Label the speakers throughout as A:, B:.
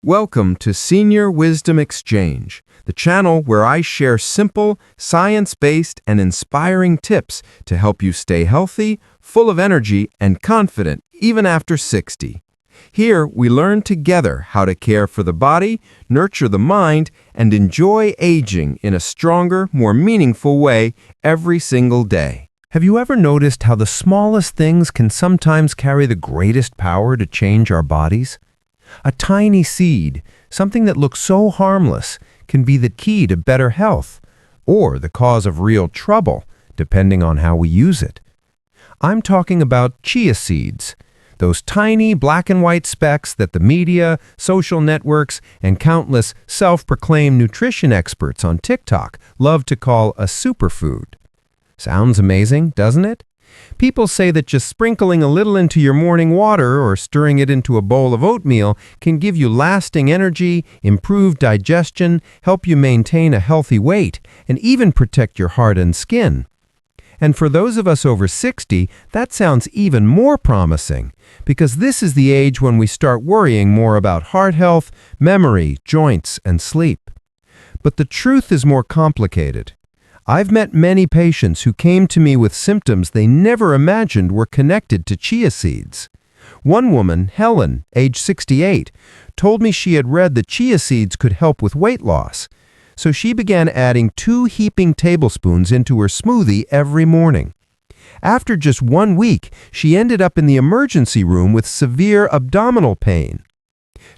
A: Welcome to Senior Wisdom Exchange, the channel where I share simple, science-based, and inspiring tips to help you stay healthy, full of energy, and confident even after 60. Here, we learn together how to care for the body, nurture the mind, and enjoy aging in a stronger, more meaningful way every single day. Have you ever noticed how the smallest things can sometimes carry the greatest power to change our bodies? A tiny seed, something that looks so harmless, can be the key to better health, or the cause of real trouble, depending on how we use it. I'm talking about chia seeds, those tiny black and white specks that the media, social networks, and countless self-proclaimed nutrition experts on TikTok love to call a superfood. Sounds amazing, doesn't it? People say that just sprinkling a little into your morning water or stirring it into a bowl of oatmeal can give you lasting energy, improve digestion, help you maintain a healthy weight, and even protect your heart and skin. And for those of us over 60, that sounds even more promising, because this is the age when we start worrying more about heart health, memory, joints, and sleep. But the truth is more complicated. I've met many patients who came to me with symptoms they never imagined were connected to chia seeds. One woman, Helen, age 68, told me she had read that chia seeds could help with weight loss. So she began adding 2 heaping tablespoons into her smoothie every morning. After just 1 week, she ended up in the emergency room with severe abdominal pain.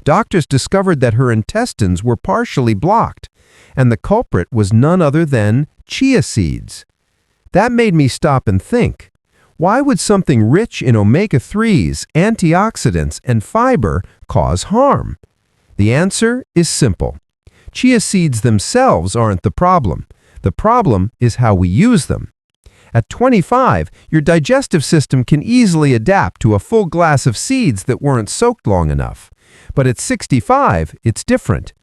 A: Doctors discovered that her intestines were partially blocked, and the culprit was none other than chia seeds. That made me stop and think, why would something rich in omega-3s, antioxidants, and fiber cause harm? The answer is simple. Chia seeds themselves aren't the problem. The problem is how we use them. At 25, your digestive system can easily adapt to a full glass of seeds that weren't soaked long enough. But at 65, it's different.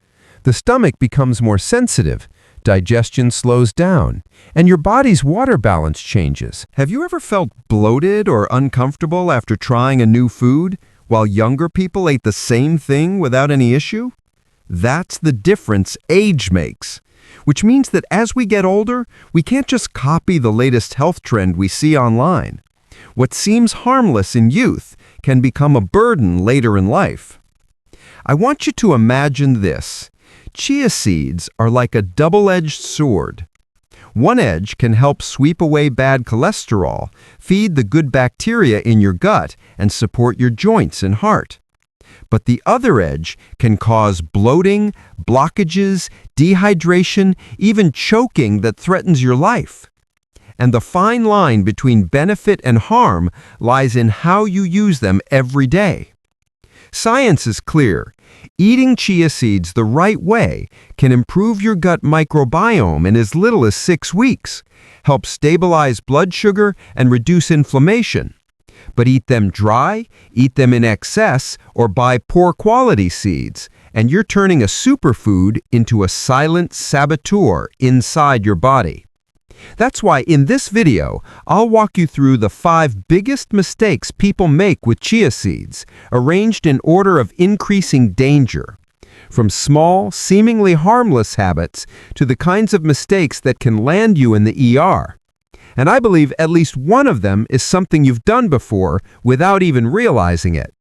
A: The stomach becomes more sensitive, digestion slows down, and your body's water balance changes. Have you ever felt bloated or uncomfortable after trying a new food, while younger people ate the same thing without any issue? That's the difference age makes, which means that as we get older, we can't just copy the latest health trend we see online. What seems harmless in youth can become a burden later in life. I want you to imagine this. Chia seeds are like a double-edged sword. One edge can help sweep away bad cholesterol, feed the good bacteria in your gut, and support your joints and heart. But the other edge can cause bloating, blockages, dehydration, even choking that threatens your life. And the fine line between benefit and harm lies in how you use them every day. Science is clear. Eating chia seeds the right way can improve your gut microbiome in as little as 6 weeks, help stabilize blood sugar, and reduce inflammation. But eat them dry, eat them in excess, or buy poor quality seeds, and you're turning a superfood into a silent saboteur inside your body. That's why in this video, I'll walk you through the 5 biggest mistakes people make with chia seeds, arranged in order of increasing danger. From small, seemingly harmless habits to the kinds of mistakes that can land you in the ER. And I believe at least one of them is something you've done before without even realizing it.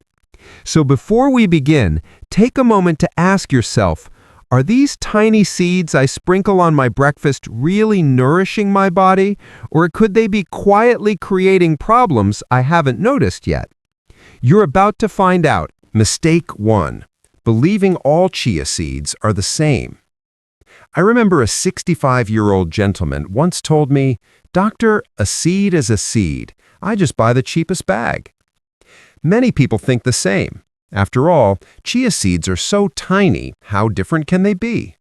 A: So before we begin, take a moment to ask yourself, are these tiny seeds I sprinkle on my breakfast really nourishing my body, or could they be quietly creating problems I haven't noticed yet? You're about to find out. Mistake 1. Believing all chia seeds are the same. I remember a 65-year-old gentleman once told me, "Doctor, a seed is a seed. I just buy the cheapest bag." Many people think the same. After all, chia seeds are so tiny, how different can they be?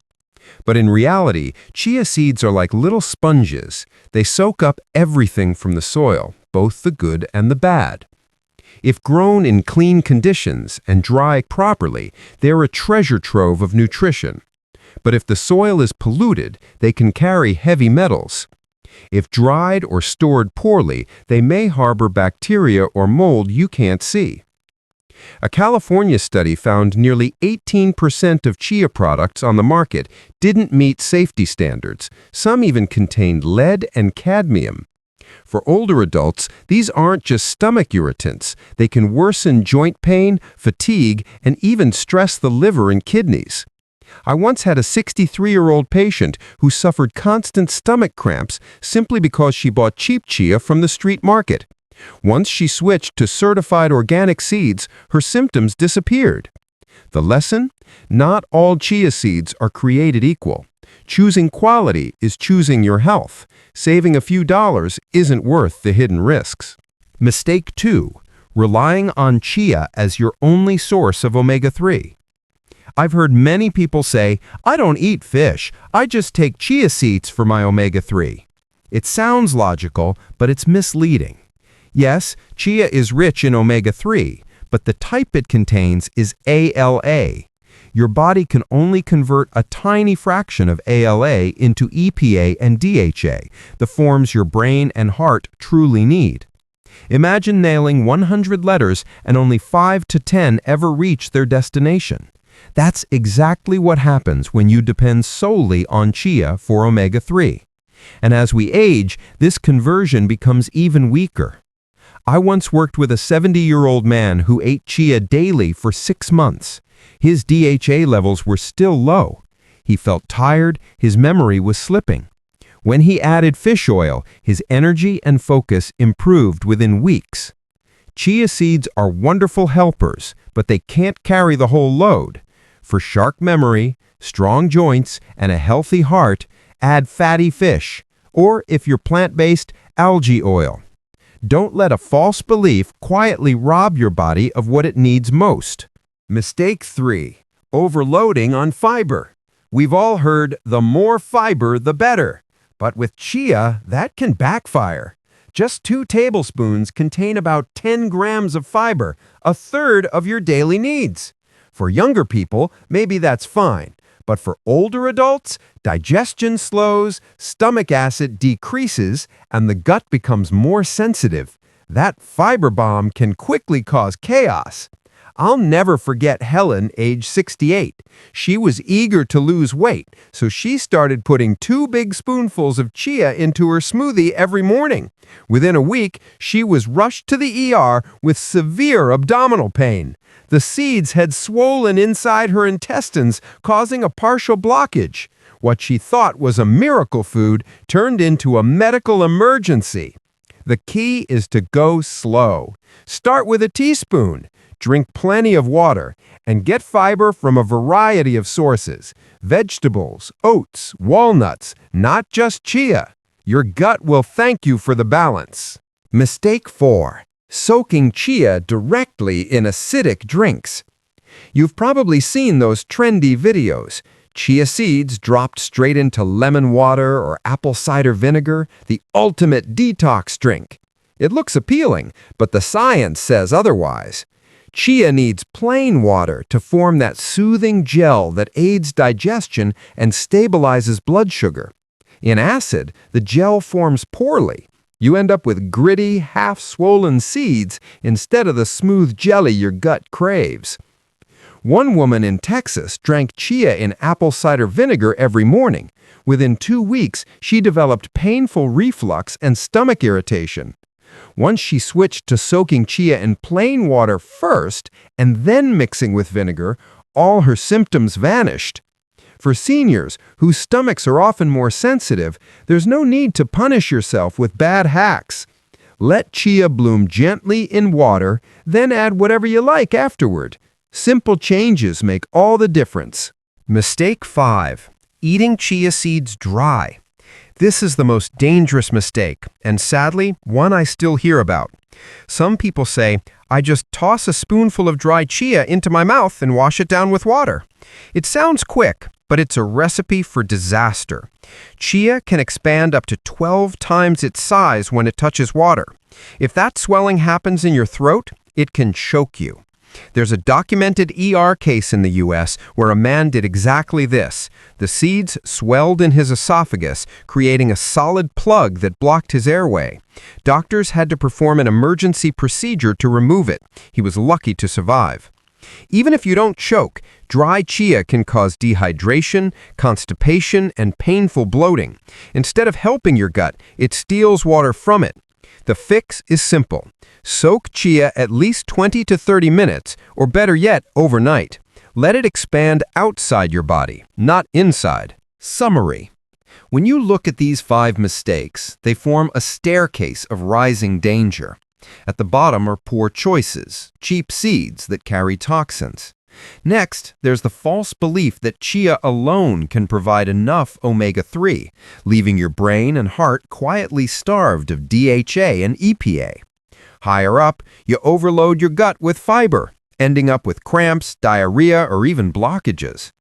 A: But in reality, chia seeds are like little sponges. They soak up everything from the soil, both the good and the bad. If grown in clean conditions and dry properly, they're a treasure trove of nutrition. But if the soil is polluted, they can carry heavy metals. If dried or stored poorly, they may harbor bacteria or mold you can't see. A California study found nearly 18% of chia products on the market didn't meet safety standards. Some even contained lead and cadmium. For older adults, these aren't just stomach irritants. They can worsen joint pain, fatigue, and even stress the liver and kidneys. I once had a 63-year-old patient who suffered constant stomach cramps simply because she bought cheap chia from the street market. Once she switched to certified organic seeds, her symptoms disappeared. The lesson? Not all chia seeds are created equal. Choosing quality is choosing your health. Saving a few dollars isn't worth the hidden risks. Mistake 2. Relying on chia as your only source of omega-3. I've heard many people say, "I don't eat fish. I just take chia seeds for my omega-3." It sounds logical, but it's misleading. Yes, chia is rich in omega-3, but the type it contains is ALA. Your body can only convert a tiny fraction of ALA into EPA and DHA, the forms your brain and heart truly need. Imagine nailing 100 letters and only 5 to 10 ever reach their destination. That's exactly what happens when you depend solely on chia for omega-3. And as we age, this conversion becomes even weaker. I once worked with a 70-year-old man who ate chia daily for 6 months. His DHA levels were still low. He felt tired, his memory was slipping. When he added fish oil, his energy and focus improved within weeks. Chia seeds are wonderful helpers, but they can't carry the whole load. For sharp memory, strong joints, and a healthy heart, add fatty fish, or if you're plant-based, algae oil. Don't let a false belief quietly rob your body of what it needs most. Mistake 3. Overloading on fiber. We've all heard the more fiber, the better. But with chia, that can backfire. Just 2 tablespoons contain about 10 grams of fiber, a third of your daily needs. For younger people, maybe that's fine. But for older adults, digestion slows, stomach acid decreases, and the gut becomes more sensitive. That fiber bomb can quickly cause chaos. I'll never forget Helen, age 68. She was eager to lose weight, so she started putting 2 big spoonfuls of chia into her smoothie every morning. Within a week, she was rushed to the ER with severe abdominal pain. The seeds had swollen inside her intestines, causing a partial blockage. What she thought was a miracle food turned into a medical emergency. The key is to go slow. Start with a teaspoon. Drink plenty of water, and get fiber from a variety of sources. Vegetables, oats, walnuts, not just chia. Your gut will thank you for the balance. Mistake 4. Soaking chia directly in acidic drinks. You've probably seen those trendy videos. Chia seeds dropped straight into lemon water or apple cider vinegar, the ultimate detox drink. It looks appealing, but the science says otherwise. Chia needs plain water to form that soothing gel that aids digestion and stabilizes blood sugar. In acid, the gel forms poorly. You end up with gritty, half-swollen seeds instead of the smooth jelly your gut craves. One woman in Texas drank chia in apple cider vinegar every morning. Within 2 weeks, she developed painful reflux and stomach irritation. Once she switched to soaking chia in plain water first and then mixing with vinegar, all her symptoms vanished. For seniors, whose stomachs are often more sensitive, there's no need to punish yourself with bad hacks. Let chia bloom gently in water, then add whatever you like afterward. Simple changes make all the difference. Mistake 5. Eating chia seeds dry. This is the most dangerous mistake, and sadly, one I still hear about. Some people say, "I just toss a spoonful of dry chia into my mouth and wash it down with water." It sounds quick, but it's a recipe for disaster. Chia can expand up to 12 times its size when it touches water. If that swelling happens in your throat, it can choke you. There's a documented ER case in the US where a man did exactly this. The seeds swelled in his esophagus, creating a solid plug that blocked his airway. Doctors had to perform an emergency procedure to remove it. He was lucky to survive. Even if you don't choke, dry chia can cause dehydration, constipation, and painful bloating. Instead of helping your gut, it steals water from it. The fix is simple. Soak chia at least 20 to 30 minutes, or better yet, overnight. Let it expand outside your body, not inside. Summary. When you look at these 5 mistakes, they form a staircase of rising danger. At the bottom are poor choices, cheap seeds that carry toxins. Next, there's the false belief that chia alone can provide enough omega-3, leaving your brain and heart quietly starved of DHA and EPA. Higher up, you overload your gut with fiber, ending up with cramps, diarrhea, or even blockages.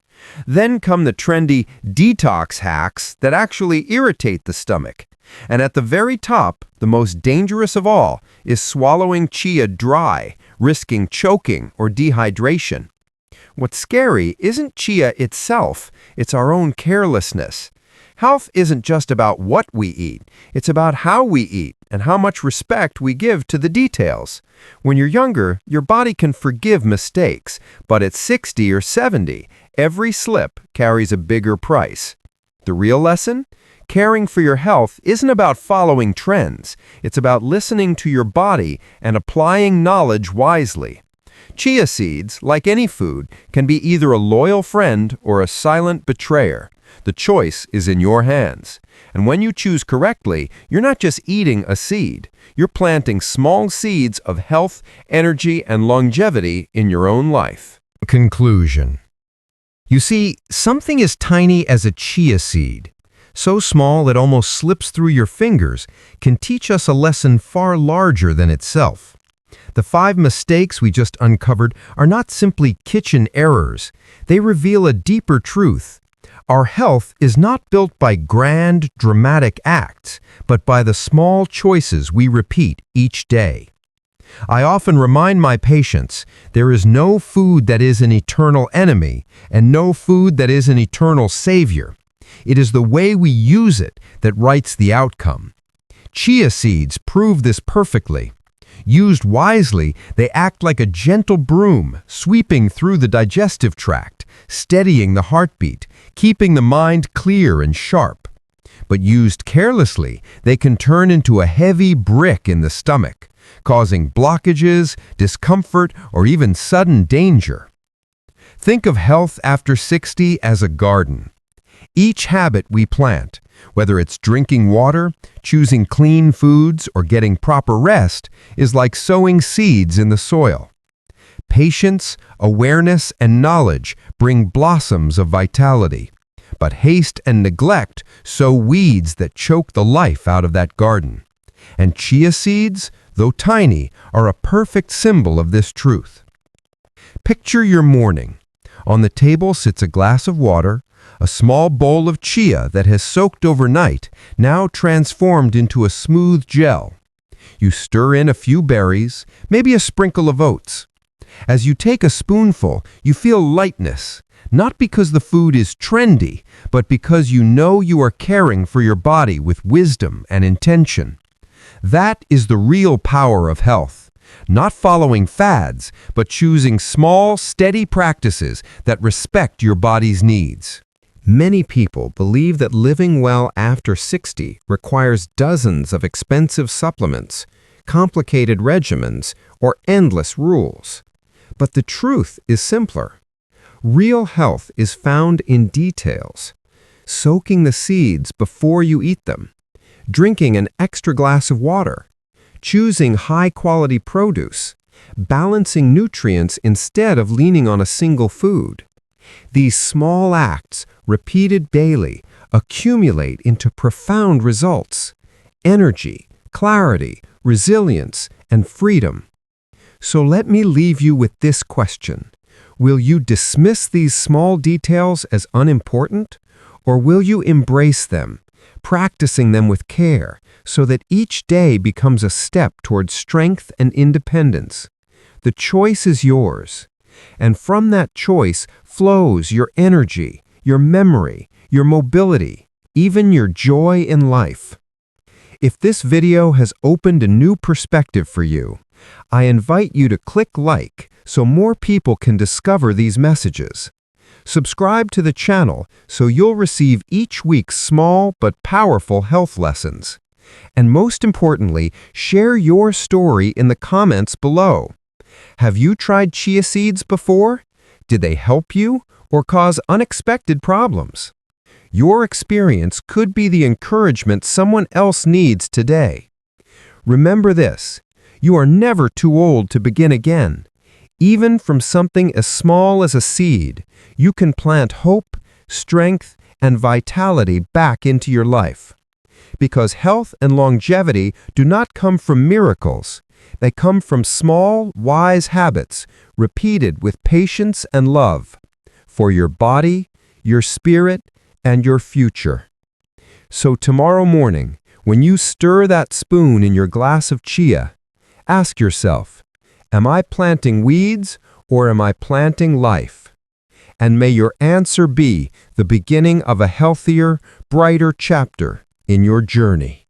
A: Then come the trendy detox hacks that actually irritate the stomach. And at the very top, the most dangerous of all, is swallowing chia dry, risking choking or dehydration. What's scary isn't chia itself, it's our own carelessness. Health isn't just about what we eat, it's about how we eat and how much respect we give to the details. When you're younger, your body can forgive mistakes, but at 60 or 70, every slip carries a bigger price. The real lesson? Caring for your health isn't about following trends. It's about listening to your body and applying knowledge wisely. Chia seeds, like any food, can be either a loyal friend or a silent betrayer. The choice is in your hands. And when you choose correctly, you're not just eating a seed. You're planting small seeds of health, energy, and longevity in your own life. Conclusion. You see, something as tiny as a chia seed, so small it almost slips through your fingers, can teach us a lesson far larger than itself. The 5 mistakes we just uncovered are not simply kitchen errors. They reveal a deeper truth. Our health is not built by grand, dramatic acts, but by the small choices we repeat each day. I often remind my patients, there is no food that is an eternal enemy, and no food that is an eternal savior. It is the way we use it that writes the outcome. Chia seeds prove this perfectly. Used wisely, they act like a gentle broom, sweeping through the digestive tract, steadying the heartbeat, keeping the mind clear and sharp. But used carelessly, they can turn into a heavy brick in the stomach, causing blockages, discomfort, or even sudden danger. Think of health after 60 as a garden. Each habit we plant, whether it's drinking water, choosing clean foods, or getting proper rest, is like sowing seeds in the soil. Patience, awareness, and knowledge bring blossoms of vitality, but haste and neglect sow weeds that choke the life out of that garden. And chia seeds, though tiny, are a perfect symbol of this truth. Picture your morning. On the table sits a glass of water, a small bowl of chia that has soaked overnight, now transformed into a smooth gel. You stir in a few berries, maybe a sprinkle of oats. As you take a spoonful, you feel lightness, not because the food is trendy, but because you know you are caring for your body with wisdom and intention. That is the real power of health. Not following fads, but choosing small, steady practices that respect your body's needs. Many people believe that living well after 60 requires dozens of expensive supplements, complicated regimens, or endless rules. But the truth is simpler. Real health is found in details. Soaking the seeds before you eat them, drinking an extra glass of water, choosing high-quality produce, balancing nutrients instead of leaning on a single food. These small acts, repeated daily, accumulate into profound results: energy, clarity, resilience, and freedom. So let me leave you with this question. Will you dismiss these small details as unimportant, or will you embrace them, practicing them with care so that each day becomes a step towards strength and independence? The choice is yours. And from that choice flows your energy, your memory, your mobility, even your joy in life. If this video has opened a new perspective for you, I invite you to click like so more people can discover these messages. Subscribe to the channel so you'll receive each week's small but powerful health lessons. And most importantly, share your story in the comments below. Have you tried chia seeds before? Did they help you or cause unexpected problems? Your experience could be the encouragement someone else needs today. Remember this, you are never too old to begin again. Even from something as small as a seed, you can plant hope, strength, and vitality back into your life. Because health and longevity do not come from miracles. They come from small, wise habits repeated with patience and love for your body, your spirit, and your future. So tomorrow morning, when you stir that spoon in your glass of chia, ask yourself, am I planting weeds or am I planting life? And may your answer be the beginning of a healthier, brighter chapter in your journey.